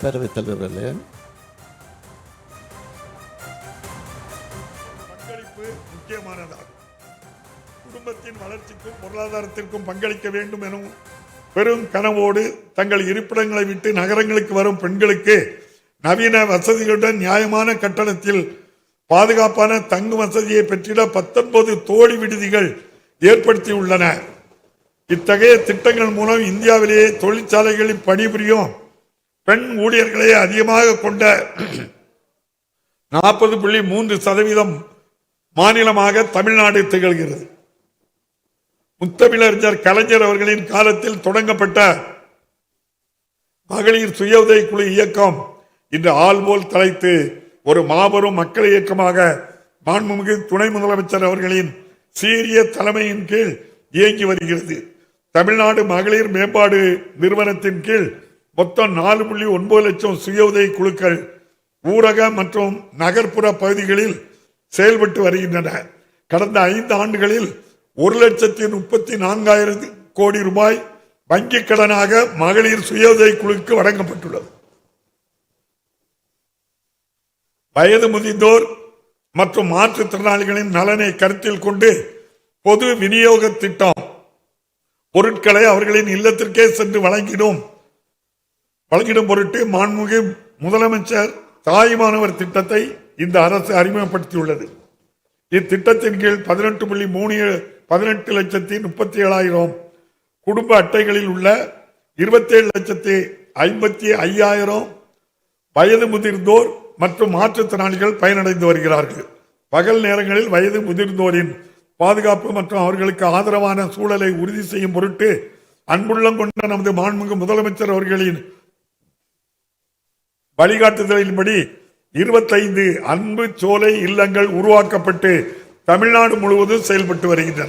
பேரவைத் தலைவர்களே, பங்களிப்பு முக்கியமானதாகும். குடும்பத்தின் வளர்ச்சிக்கும் பொருளாதாரத்திற்கும் பங்களிக்க வேண்டும் எனும் பெரும் கனவோடு தங்கள் இருப்பிடங்களை விட்டு நகரங்களுக்கு வரும் பெண்களுக்கு நவீன வசதிகளுடன் நியாயமான கட்டணத்தில் பாதுகாப்பான தங்கும் வசதியை பெற்றிட 19 தோழி விடுதிகள் ஏற்படுத்தியுள்ளன. இத்தகைய திட்டங்கள் மூலம் இந்தியாவிலேயே தொழிற்சாலைகளில் பணிபுரியும் பெண் ஊழியர்களை அதிகமாக கொண்ட 40.3% மாநிலமாக தமிழ்நாடு திகழ்கிறது. முத்தமிழறிஞர் கலைஞர் அவர்களின் காலத்தில் தொடங்கப்பட்ட மகளிர் சுய உதவி குழு இயக்கம் இன்று ஆள்போல் தலைத்து ஒரு மாபெரும் மக்கள் இயக்கமாக மாண்புமிகு துணை முதலமைச்சர் அவர்களின் சீரிய தலைமையின் கீழ் இயங்கி வருகிறது. தமிழ்நாடு மகளிர் மேம்பாடு நிறுவனத்தின் கீழ் மொத்தம் 4.9 லட்சம் சுய உதவி குழுக்கள் ஊரக மற்றும் நகர்ப்புற பகுதிகளில் செயல்பட்டு வருகின்றன. கடந்த 5 ஆண்டுகளில் 1,34,000 கோடி ரூபாய் வங்கிக் கடனாக மகளிர் சுய உதவி குழுக்கு வழங்கப்பட்டுள்ளது. வயது முதிர்ந்தோர் மற்றும் மாற்றுத்திறனாளிகளின் நலனை கருத்தில் கொண்டு பொது விநியோக திட்டம் பொருட்களை அவர்களின் இல்லத்திற்கே சென்று வழங்கிடும் பொருட்டு மாண்புமிகு முதலமைச்சர் தாய்மானவர் திட்டத்தை இந்த அரசு அறிமுகப்படுத்தியுள்ளது. இத்திட்டத்தின் கீழ் 18,37,000 குடும்ப அட்டைகளில் உள்ள 27,55,000 வயது முதிர்ந்தோர் மற்றும் மாற்றுத்திறனாளிகள் பயனடைந்து வருகிறார்கள். பகல் நேரங்களில் வயது முதிர்ந்தோரின் பாதுகாப்பு மற்றும் அவர்களுக்கு ஆதரவான சூழலை உறுதி செய்யும் பொருட்டு அன்புள்ளம் கொண்ட நமது மாண்புமிகு முதலமைச்சர் அவர்களின் வழிகாட்டுதலின்படி 25 அன்பு சோலை இல்லங்கள் உருவாக்கப்பட்டு தமிழ்நாடு முழுவதும் செயல்பட்டு வருகின்றன.